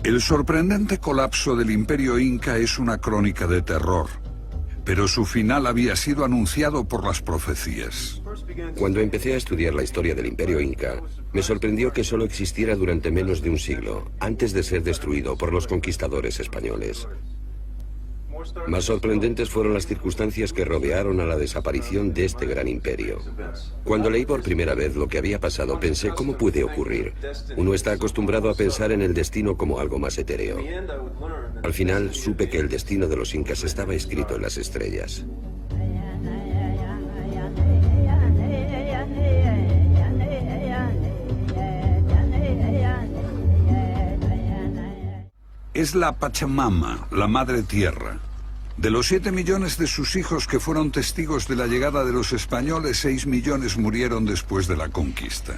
El sorprendente colapso del Imperio Inca es una crónica de terror, pero su final había sido anunciado por las profecías. Cuando empecé a estudiar la historia del Imperio Inca, me sorprendió que solo existiera durante menos de un siglo, antes de ser destruido por los conquistadores españoles. Más sorprendentes fueron las circunstancias que rodearon a la desaparición de este gran imperio. Cuando leí por primera vez lo que había pasado, pensé, ¿cómo puede ocurrir? Uno está acostumbrado a pensar en el destino como algo más etéreo. Al final, supe que el destino de los incas estaba escrito en las estrellas. Es la Pachamama, la Madre Tierra. De los 7 millones de sus hijos que fueron testigos de la llegada de los españoles, 6 millones murieron después de la conquista.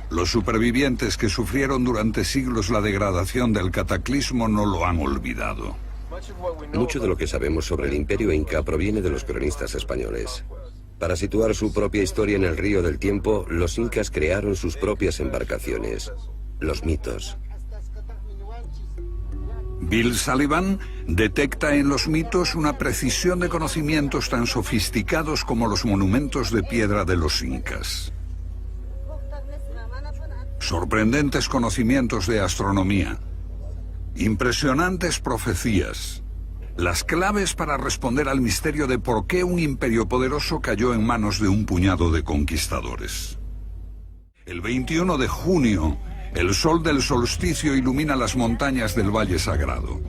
Los supervivientes que sufrieron durante siglos la degradación del cataclismo no lo han olvidado. Mucho de lo que sabemos sobre el Imperio Inca proviene de los cronistas españoles. Para situar su propia historia en el río del tiempo, los incas crearon sus propias embarcaciones, los mitos. Bill Sullivan detecta en los mitos una precisión de conocimientos tan sofisticados como los monumentos de piedra de los incas. Sorprendentes conocimientos de astronomía, impresionantes profecías, las claves para responder al misterio de por qué un imperio poderoso cayó en manos de un puñado de conquistadores. El 21 de junio, el sol del solsticio ilumina las montañas del Valle Sagrado.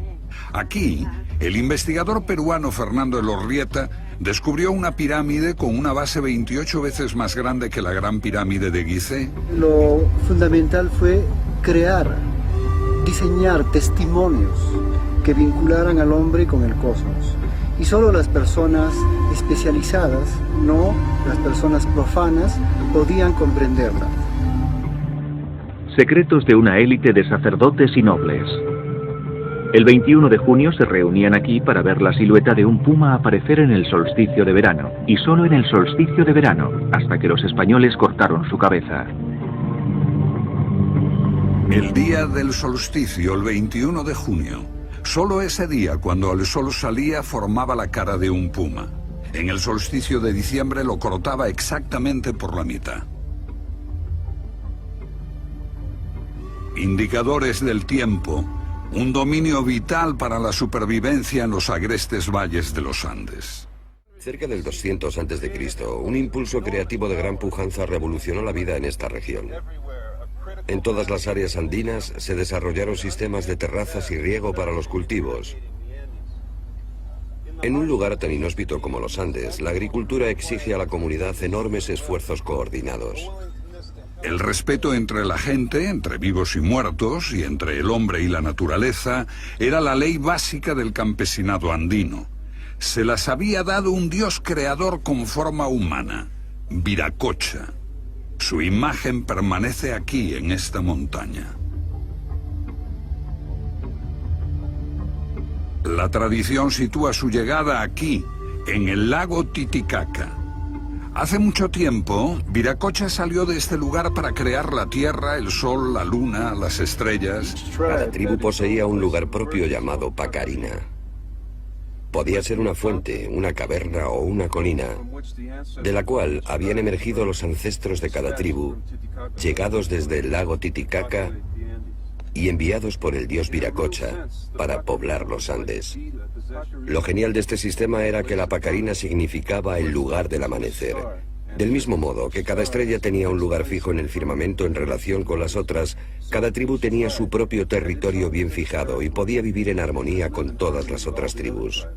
Aquí, el investigador peruano Fernando Elorrieta descubrió una pirámide con una base 28 veces más grande que la Gran Pirámide de Gizeh. Lo fundamental fue diseñar testimonios que vincularan al hombre con el cosmos. Y solo las personas especializadas, no las personas profanas, podían comprenderla. Secretos de una élite de sacerdotes y nobles. El 21 de junio se reunían aquí para ver la silueta de un puma aparecer en el solsticio de verano, y solo en el solsticio de verano, hasta que los españoles cortaron su cabeza. El día del solsticio, el 21 de junio. Solo ese día, cuando el sol salía, formaba la cara de un puma. En el solsticio de diciembre lo cortaba exactamente por la mitad. Indicadores del tiempo, un dominio vital para la supervivencia en los agrestes valles de los Andes. Cerca del 200 a.C., un impulso creativo de gran pujanza revolucionó la vida en esta región. En todas las áreas andinas se desarrollaron sistemas de terrazas y riego para los cultivos. En un lugar tan inhóspito como los Andes, la agricultura exige a la comunidad enormes esfuerzos coordinados. El respeto entre la gente, entre vivos y muertos, y entre el hombre y la naturaleza, era la ley básica del campesinado andino. Se las había dado un dios creador con forma humana, Viracocha. Su imagen permanece aquí, en esta montaña. La tradición sitúa su llegada aquí, en el lago Titicaca. Hace mucho tiempo, Viracocha salió de este lugar para crear la tierra, el sol, la luna, las estrellas. Cada tribu poseía un lugar propio llamado Pacarina. Podía ser una fuente, una caverna o una colina, de la cual habían emergido los ancestros de cada tribu, llegados desde el lago Titicaca y enviados por el dios Viracocha para poblar los Andes. Lo genial de este sistema era que la Pacarina significaba el lugar del amanecer. Del mismo modo que cada estrella tenía un lugar fijo en el firmamento en relación con las otras, cada tribu tenía su propio territorio bien fijado y podía vivir en armonía con todas las otras tribus.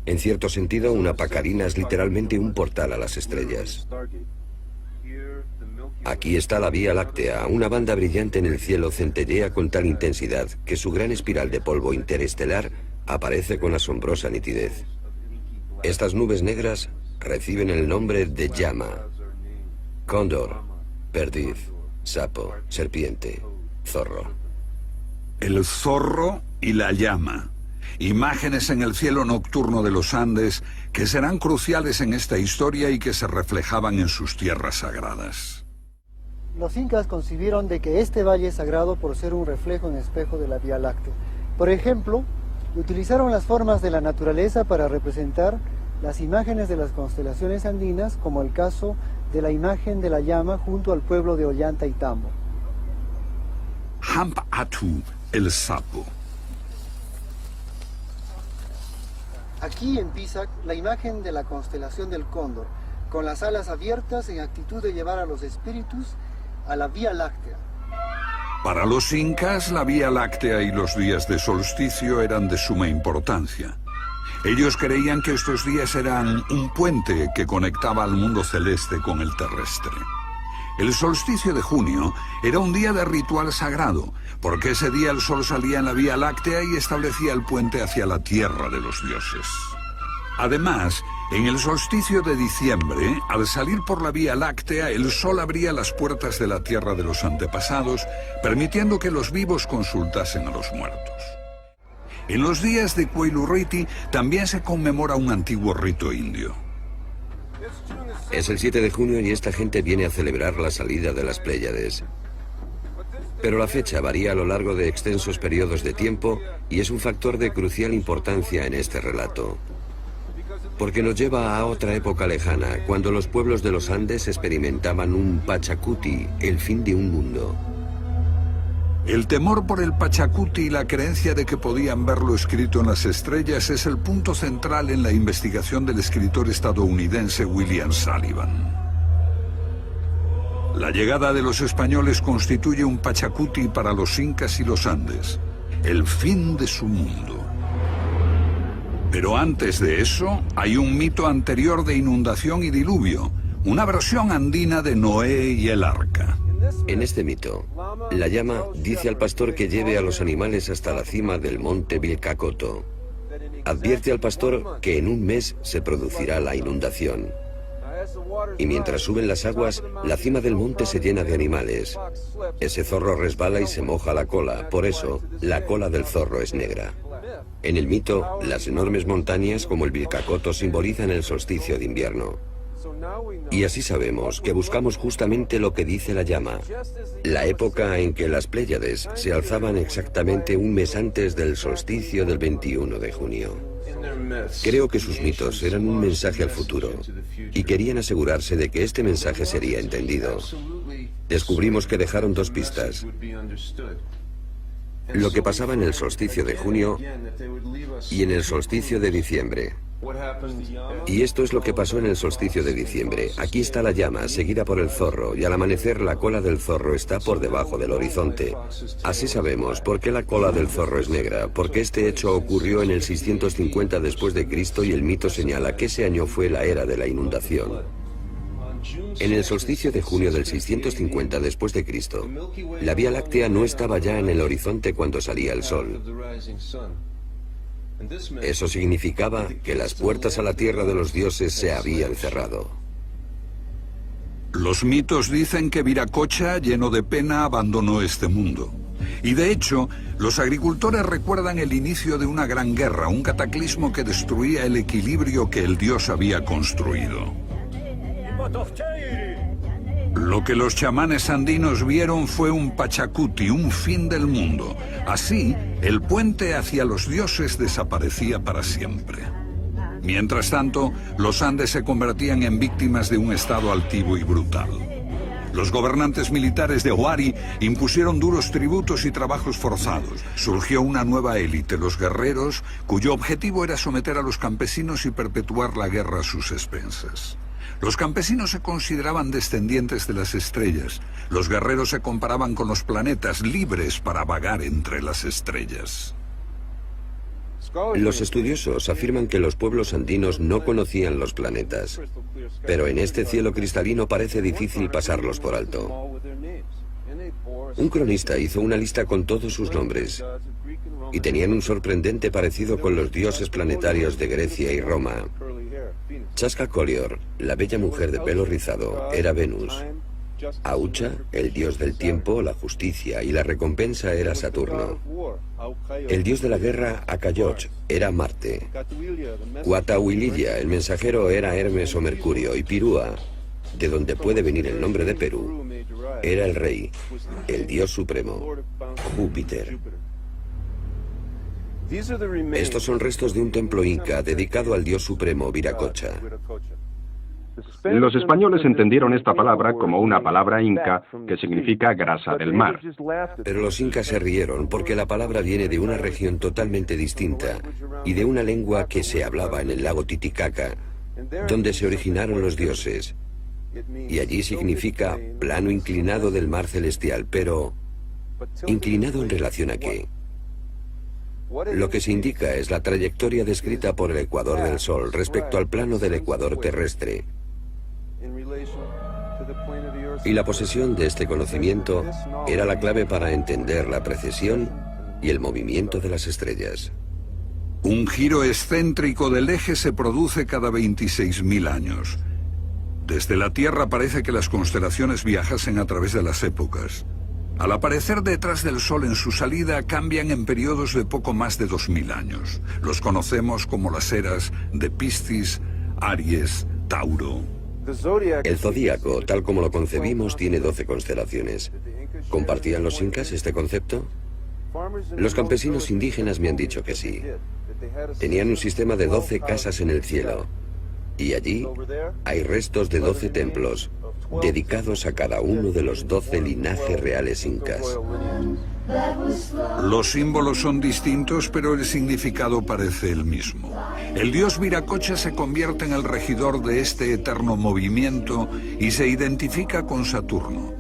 En cierto sentido, una Pacarina es literalmente un portal a las estrellas. Aquí está la Vía Láctea, una banda brillante en el cielo centellea con tal intensidad que su gran espiral de polvo interestelar aparece con asombrosa nitidez. Estas nubes negras reciben el nombre de llama, cóndor, perdiz, sapo, serpiente, zorro. El zorro y la llama. Imágenes en el cielo nocturno de los Andes que serán cruciales en esta historia y que se reflejaban en sus tierras sagradas. Los incas concibieron de que este valle es sagrado por ser un reflejo en espejo de la Vía Láctea. Por ejemplo, utilizaron las formas de la naturaleza para representar las imágenes de las constelaciones andinas, como el caso de la imagen de la llama junto al pueblo de Ollantaytambo. Hamp'atu, el sapo. Aquí en Pisac, la imagen de la constelación del cóndor, con las alas abiertas en actitud de llevar a los espíritus a la Vía Láctea. Para los incas, la Vía Láctea y los días de solsticio eran de suma importancia. Ellos creían que estos días eran un puente que conectaba al mundo celeste con el terrestre. El solsticio de junio era un día de ritual sagrado, porque ese día el sol salía en la Vía Láctea y establecía el puente hacia la tierra de los dioses. Además, en el solsticio de diciembre, al salir por la Vía Láctea, el sol abría las puertas de la tierra de los antepasados, permitiendo que los vivos consultasen a los muertos. En los días de Cuelurriti también se conmemora un antiguo rito indio. Es el 7 de junio y esta gente viene a celebrar la salida de las Pléyades. Pero la fecha varía a lo largo de extensos periodos de tiempo y es un factor de crucial importancia en este relato. Porque nos lleva a otra época lejana, cuando los pueblos de los Andes experimentaban un Pachacuti, el fin de un mundo. El temor por el Pachacuti y la creencia de que podían verlo escrito en las estrellas es el punto central en la investigación del escritor estadounidense William Sullivan. La llegada de los españoles constituye un Pachacuti para los incas y los Andes, el fin de su mundo. Pero antes de eso, hay un mito anterior de inundación y diluvio, una versión andina de Noé y el arca. En este mito, la llama dice al pastor que lleve a los animales hasta la cima del monte Vilcacoto. Advierte al pastor que en un mes se producirá la inundación. Y mientras suben las aguas, la cima del monte se llena de animales. Ese zorro resbala y se moja la cola, por eso la cola del zorro es negra. En el mito, las enormes montañas como el Vilcacoto simbolizan el solsticio de invierno. Y así sabemos que buscamos justamente lo que dice la llama, la época en que las Pléyades se alzaban exactamente un mes antes del solsticio del 21 de junio. Creo que sus mitos eran un mensaje al futuro y querían asegurarse de que este mensaje sería entendido. Descubrimos que dejaron dos pistas: lo que pasaba en el solsticio de junio y en el solsticio de diciembre. Y esto es lo que pasó en el solsticio de diciembre. Aquí está la llama, seguida por el zorro, y al amanecer la cola del zorro está por debajo del horizonte. Así sabemos por qué la cola del zorro es negra, porque este hecho ocurrió en el 650 después de Cristo y el mito señala que ese año fue la era de la inundación. En el solsticio de junio del 650 después de Cristo, la Vía Láctea no estaba ya en el horizonte cuando salía el sol. Eso significaba que las puertas a la tierra de los dioses se habían cerrado. Los mitos dicen que Viracocha, lleno de pena, abandonó este mundo. Y de hecho, los agricultores recuerdan el inicio de una gran guerra, un cataclismo que destruía el equilibrio que el dios había construido. Lo que los chamanes andinos vieron fue un Pachacuti, un fin del mundo. Así, el puente hacia los dioses desaparecía para siempre. Mientras tanto, los Andes se convertían en víctimas de un estado altivo y brutal. Los gobernantes militares de Huari impusieron duros tributos y trabajos forzados. Surgió una nueva élite, los guerreros, cuyo objetivo era someter a los campesinos y perpetuar la guerra a sus expensas. Los campesinos se consideraban descendientes de las estrellas. Los guerreros se comparaban con los planetas, libres para vagar entre las estrellas. Los estudiosos afirman que los pueblos andinos no conocían los planetas, pero en este cielo cristalino parece difícil pasarlos por alto. Un cronista hizo una lista con todos sus nombres y tenían un sorprendente parecido con los dioses planetarios de Grecia y Roma. Chasca Colior, la bella mujer de pelo rizado, era Venus. Aucha, el dios del tiempo, la justicia y la recompensa, era Saturno. El dios de la guerra, Acayoch, era Marte. Cuatahuililla, el mensajero, era Hermes o Mercurio, y Pirúa, de donde puede venir el nombre de Perú, era el rey, el dios supremo, Júpiter. Estos son restos de un templo inca dedicado al dios supremo Viracocha. Los españoles entendieron esta palabra como una palabra inca que significa grasa del mar. Pero los incas se rieron porque la palabra viene de una región totalmente distinta y de una lengua que se hablaba en el lago Titicaca, donde se originaron los dioses. Y allí significa plano inclinado del mar celestial, pero ¿inclinado en relación a qué? Lo que se indica es la trayectoria descrita por el ecuador del Sol respecto al plano del ecuador terrestre. Y la posesión de este conocimiento era la clave para entender la precesión y el movimiento de las estrellas. Un giro excéntrico del eje se produce cada 26.000 años. Desde la Tierra parece que las constelaciones viajasen a través de las épocas. Al aparecer detrás del Sol en su salida, cambian en periodos de poco más de 2000 años. Los conocemos como las eras de Piscis, Aries, Tauro. El zodíaco, tal como lo concebimos, tiene 12 constelaciones. ¿Compartían los incas este concepto? Los campesinos indígenas me han dicho que sí. Tenían un sistema de 12 casas en el cielo. Y allí hay restos de 12 templos, dedicados a cada uno de los 12 linajes reales incas. Los símbolos son distintos, pero el significado parece el mismo. El dios Viracocha se convierte en el regidor de este eterno movimiento y se identifica con Saturno.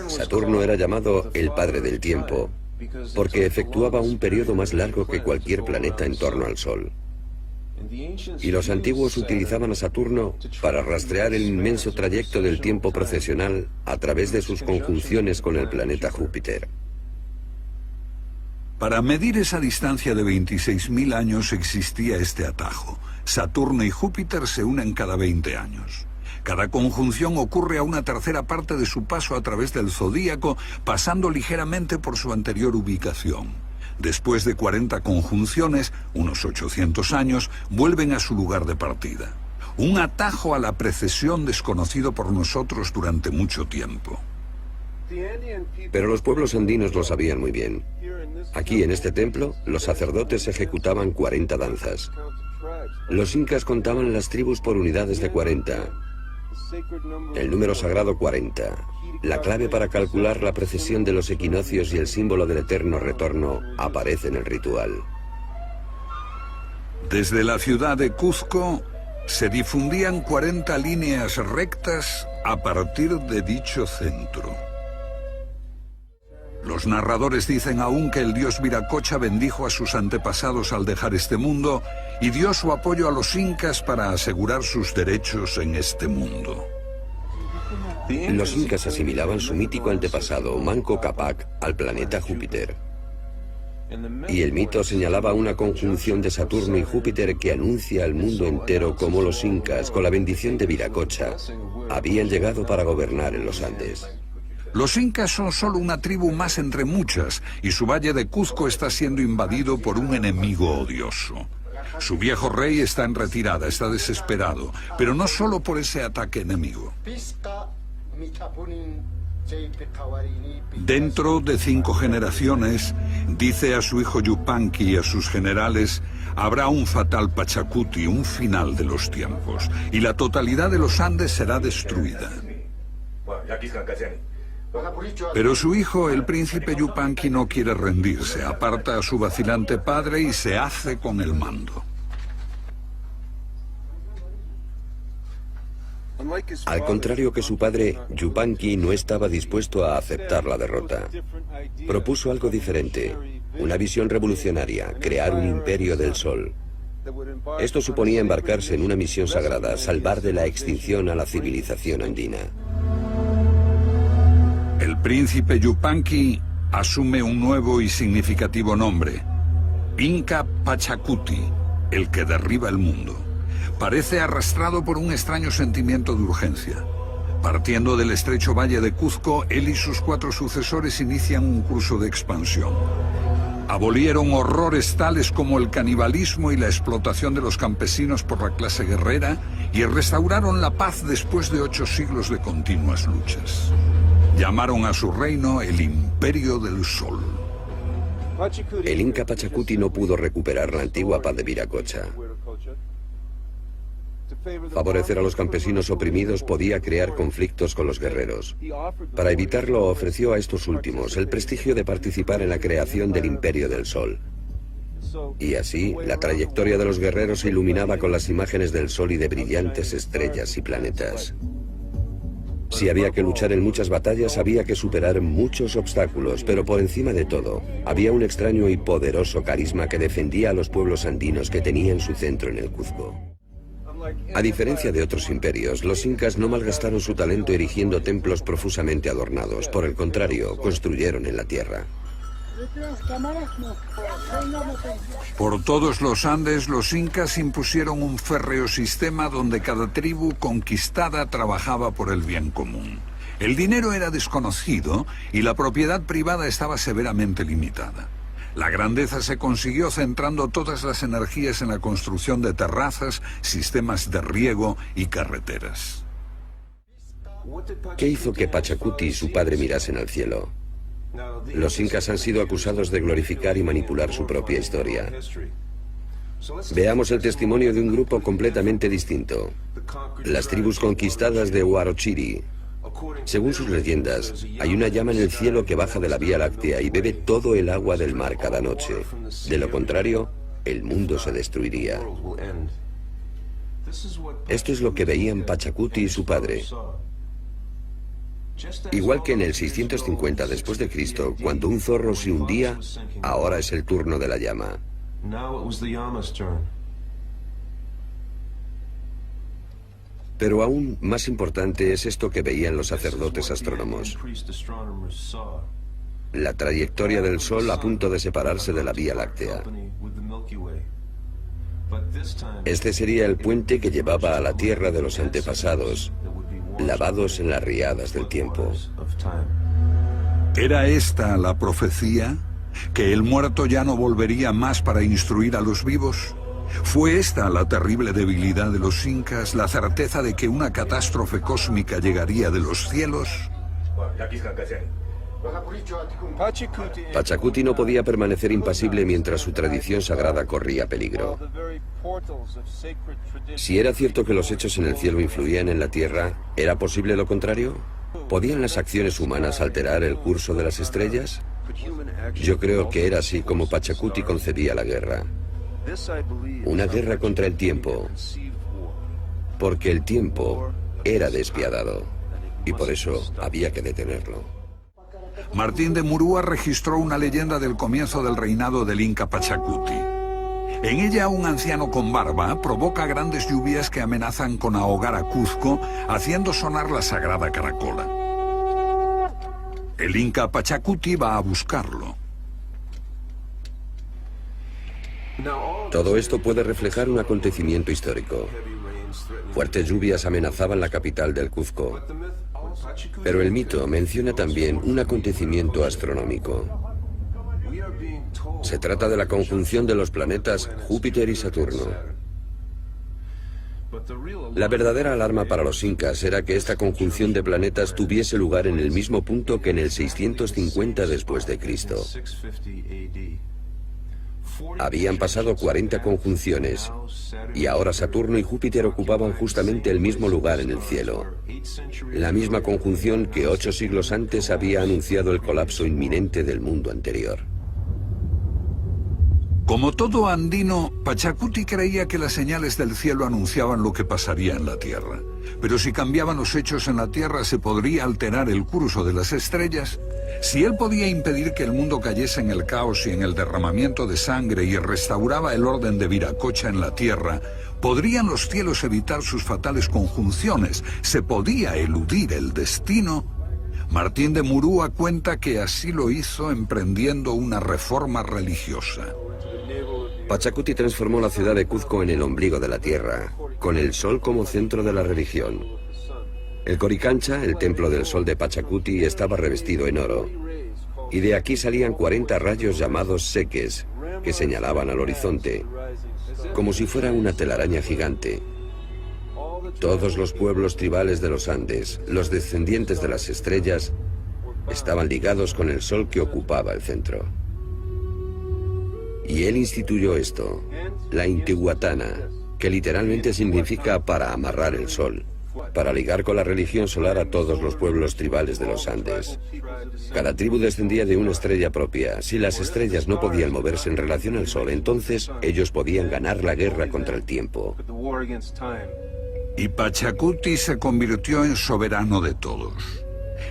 Saturno era llamado el padre del tiempo, porque efectuaba un periodo más largo que cualquier planeta en torno al Sol. Y los antiguos utilizaban a Saturno para rastrear el inmenso trayecto del tiempo procesional a través de sus conjunciones con el planeta Júpiter. Para medir esa distancia de 26.000 años existía este atajo. Saturno y Júpiter se unen cada 20 años. Cada conjunción ocurre a una tercera parte de su paso a través del zodíaco, pasando ligeramente por su anterior ubicación. Después de 40 conjunciones, unos 800 años, vuelven a su lugar de partida. Un atajo a la precesión desconocido por nosotros durante mucho tiempo. Pero los pueblos andinos lo sabían muy bien. Aquí, en este templo, los sacerdotes ejecutaban 40 danzas. Los incas contaban las tribus por unidades de 40. El número sagrado 40, la clave para calcular la precesión de los equinoccios y el símbolo del eterno retorno, aparece en el ritual. Desde la ciudad de Cuzco se difundían 40 líneas rectas a partir de dicho centro. Los narradores dicen aún que el dios Viracocha bendijo a sus antepasados al dejar este mundo y dio su apoyo a los incas para asegurar sus derechos en este mundo. Los incas asimilaban su mítico antepasado, Manco Cápac, al planeta Júpiter. Y el mito señalaba una conjunción de Saturno y Júpiter que anuncia al mundo entero cómo los incas, con la bendición de Viracocha, habían llegado para gobernar en los Andes. Los incas son solo una tribu más entre muchas, y su valle de Cuzco está siendo invadido por un enemigo odioso. Su viejo rey está en retirada, está desesperado, pero no solo por ese ataque enemigo. Dentro de 5 generaciones, dice a su hijo Yupanqui y a sus generales, habrá un fatal Pachacuti, un final de los tiempos, y la totalidad de los Andes será destruida. Pero su hijo, el príncipe Yupanqui, no quiere rendirse, aparta a su vacilante padre y se hace con el mando. Al contrario que su padre, Yupanqui no estaba dispuesto a aceptar la derrota. Propuso algo diferente, una visión revolucionaria, crear un imperio del sol. Esto suponía embarcarse en una misión sagrada, salvar de la extinción a la civilización andina. El príncipe Yupanqui asume un nuevo y significativo nombre, Inca Pachacuti, el que derriba el mundo. Parece arrastrado por un extraño sentimiento de urgencia. Partiendo del estrecho valle de Cuzco, él y sus 4 sucesores inician un curso de expansión. Abolieron horrores tales como el canibalismo y la explotación de los campesinos por la clase guerrera y restauraron la paz después de 8 siglos de continuas luchas. Llamaron a su reino el Imperio del Sol. El Inca Pachacuti no pudo recuperar la antigua paz de Viracocha. Favorecer a los campesinos oprimidos podía crear conflictos con los guerreros. Para evitarlo, ofreció a estos últimos el prestigio de participar en la creación del Imperio del Sol. Y así, la trayectoria de los guerreros se iluminaba con las imágenes del Sol y de brillantes estrellas y planetas. Si había que luchar en muchas batallas, había que superar muchos obstáculos, pero por encima de todo, había un extraño y poderoso carisma que defendía a los pueblos andinos que tenían su centro en el Cuzco. A diferencia de otros imperios, los incas no malgastaron su talento erigiendo templos profusamente adornados. Por el contrario, construyeron en la tierra. Por todos los Andes, los incas impusieron un férreo sistema donde cada tribu conquistada trabajaba por el bien común. El dinero era desconocido y la propiedad privada estaba severamente limitada. La grandeza se consiguió centrando todas las energías en la construcción de terrazas, sistemas de riego y carreteras. ¿Qué hizo que Pachacuti y su padre mirasen al cielo? Los incas han sido acusados de glorificar y manipular su propia historia. Veamos el testimonio de un grupo completamente distinto. Las tribus conquistadas de Huarochiri. Según sus leyendas, hay una llama en el cielo que baja de la Vía Láctea y bebe todo el agua del mar cada noche. De lo contrario, el mundo se destruiría. Esto es lo que veían Pachacuti y su padre. Igual que en el 650 después de Cristo, cuando un zorro se hundía, ahora es el turno de la llama. Pero aún más importante es esto que veían los sacerdotes astrónomos. La trayectoria del Sol a punto de separarse de la Vía Láctea. Este sería el puente que llevaba a la tierra de los antepasados, lavados en las riadas del tiempo. ¿Era esta la profecía? ¿Que el muerto ya no volvería más para instruir a los vivos? ¿Fue esta la terrible debilidad de los incas, la certeza de que una catástrofe cósmica llegaría de los cielos? Pachacuti no podía permanecer impasible mientras su tradición sagrada corría peligro. Si era cierto que los hechos en el cielo influían en la tierra, ¿era posible lo contrario? ¿Podían las acciones humanas alterar el curso de las estrellas? Yo creo que era así como Pachacuti concebía la guerra. Una guerra contra el tiempo, porque el tiempo era despiadado y por eso había que detenerlo. Martín de Murúa registró una leyenda del comienzo del reinado del Inca Pachacuti. En ella, un anciano con barba provoca grandes lluvias que amenazan con ahogar a Cuzco, haciendo sonar la sagrada caracola. El Inca Pachacuti va a buscarlo. Todo esto puede reflejar un acontecimiento histórico. Fuertes lluvias amenazaban la capital del Cuzco. Pero el mito menciona también un acontecimiento astronómico. Se trata de la conjunción de los planetas Júpiter y Saturno. La verdadera alarma para los incas era que esta conjunción de planetas tuviese lugar en el mismo punto que en el 650 después de Cristo. Habían pasado 40 conjunciones y ahora Saturno y Júpiter ocupaban justamente el mismo lugar en el cielo. La misma conjunción que 8 siglos antes había anunciado el colapso inminente del mundo anterior. Como todo andino, Pachacuti creía que las señales del cielo anunciaban lo que pasaría en la Tierra. Pero si cambiaban los hechos en la Tierra, ¿se podría alterar el curso de las estrellas? Si él podía impedir que el mundo cayese en el caos y en el derramamiento de sangre y restauraba el orden de Viracocha en la Tierra, ¿podrían los cielos evitar sus fatales conjunciones? ¿Se podía eludir el destino? Martín de Murúa cuenta que así lo hizo emprendiendo una reforma religiosa. Pachacuti transformó la ciudad de Cuzco en el ombligo de la tierra, con el sol como centro de la religión. El Coricancha, el templo del sol de Pachacuti, estaba revestido en oro. Y de aquí salían 40 rayos llamados seques, que señalaban al horizonte, como si fuera una telaraña gigante. Todos los pueblos tribales de los Andes, los descendientes de las estrellas, estaban ligados con el sol que ocupaba el centro. Y él instituyó esto, la Intihuatana, que literalmente significa para amarrar el sol, para ligar con la religión solar a todos los pueblos tribales de los Andes. Cada tribu descendía de una estrella propia. Si las estrellas no podían moverse en relación al sol, entonces ellos podían ganar la guerra contra el tiempo. Y Pachacuti se convirtió en soberano de todos.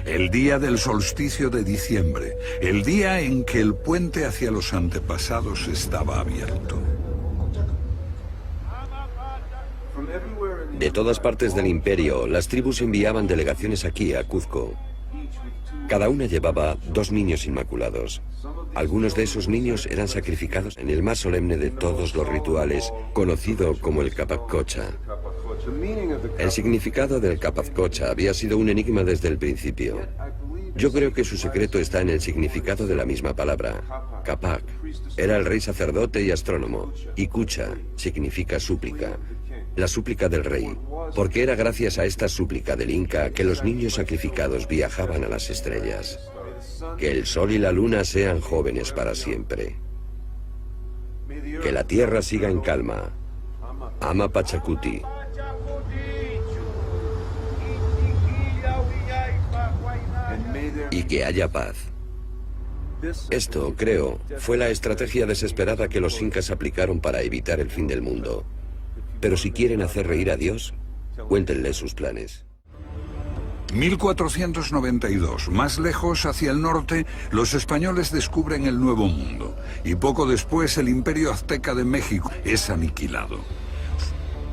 El día del solsticio de diciembre, el día en que el puente hacia los antepasados estaba abierto. De todas partes del imperio, las tribus enviaban delegaciones aquí, a Cuzco. Cada una llevaba 2 niños inmaculados. Algunos de esos niños eran sacrificados en el más solemne de todos los rituales, conocido como el Capazcocha. El significado del Capazcocha había sido un enigma desde el principio. Yo creo que su secreto está en el significado de la misma palabra. Capac era el rey sacerdote y astrónomo, y Cucha significa súplica. La súplica del rey, porque era gracias a esta súplica del Inca que los niños sacrificados viajaban a las estrellas. Que el sol y la luna sean jóvenes para siempre. Que la tierra siga en calma. Ama Pachacuti. Y que haya paz. Esto, creo, fue la estrategia desesperada que los incas aplicaron para evitar el fin del mundo. Pero si quieren hacer reír a Dios, cuéntenle sus planes. 1492, más lejos, hacia el norte, los españoles descubren el Nuevo Mundo. Y poco después el Imperio Azteca de México es aniquilado.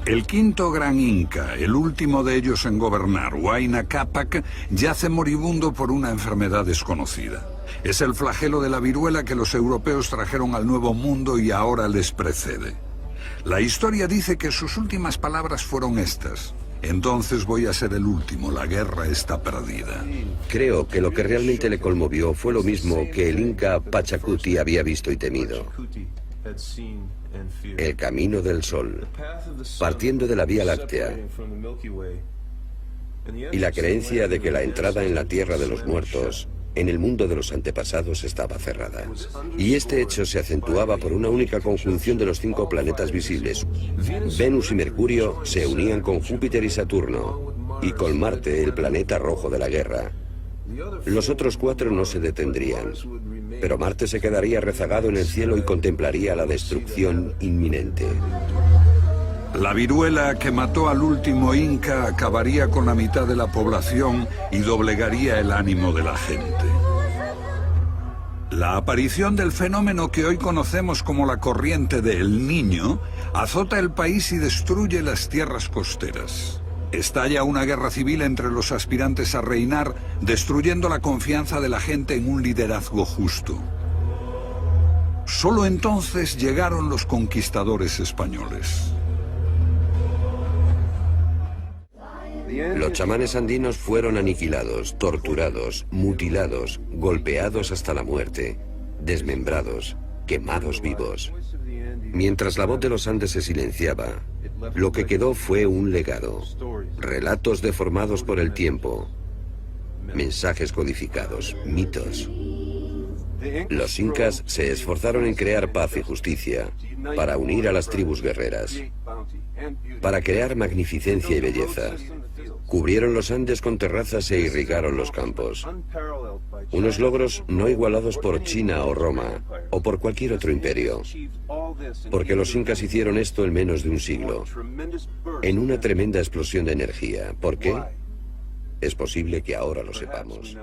El quinto gran inca, el último de ellos en gobernar, Huayna Cápac, yace moribundo por una enfermedad desconocida. Es el flagelo de la viruela que los europeos trajeron al Nuevo Mundo y ahora les precede. La historia dice que sus últimas palabras fueron estas: entonces voy a ser el último, la guerra está perdida. Creo que lo que realmente le conmovió fue lo mismo que el Inca Pachacuti había visto y temido. El camino del sol, partiendo de la Vía Láctea, y la creencia de que la entrada en la tierra de los muertos, en el mundo de los antepasados, estaba cerrada. Y este hecho se acentuaba por una única conjunción de los 5 planetas visibles. Venus y Mercurio se unían con Júpiter y Saturno, y con Marte, el planeta rojo de la guerra. Los otros 4 no se detendrían, pero Marte se quedaría rezagado en el cielo y contemplaría la destrucción inminente. La viruela que mató al último inca acabaría con la mitad de la población y doblegaría el ánimo de la gente. La aparición del fenómeno que hoy conocemos como la corriente del Niño azota el país y destruye las tierras costeras. Estalla una guerra civil entre los aspirantes a reinar, destruyendo la confianza de la gente en un liderazgo justo. Solo entonces llegaron los conquistadores españoles. Los chamanes andinos fueron aniquilados, torturados, mutilados, golpeados hasta la muerte, desmembrados, quemados vivos. Mientras la voz de los Andes se silenciaba, lo que quedó fue un legado, relatos deformados por el tiempo, mensajes codificados, mitos. Los incas se esforzaron en crear paz y justicia, para unir a las tribus guerreras, para crear magnificencia y belleza. Cubrieron los Andes con terrazas e irrigaron los campos. Unos logros no igualados por China o Roma, o por cualquier otro imperio. Porque los incas hicieron esto en menos de un siglo, en una tremenda explosión de energía. ¿Por qué? Es posible que ahora lo sepamos.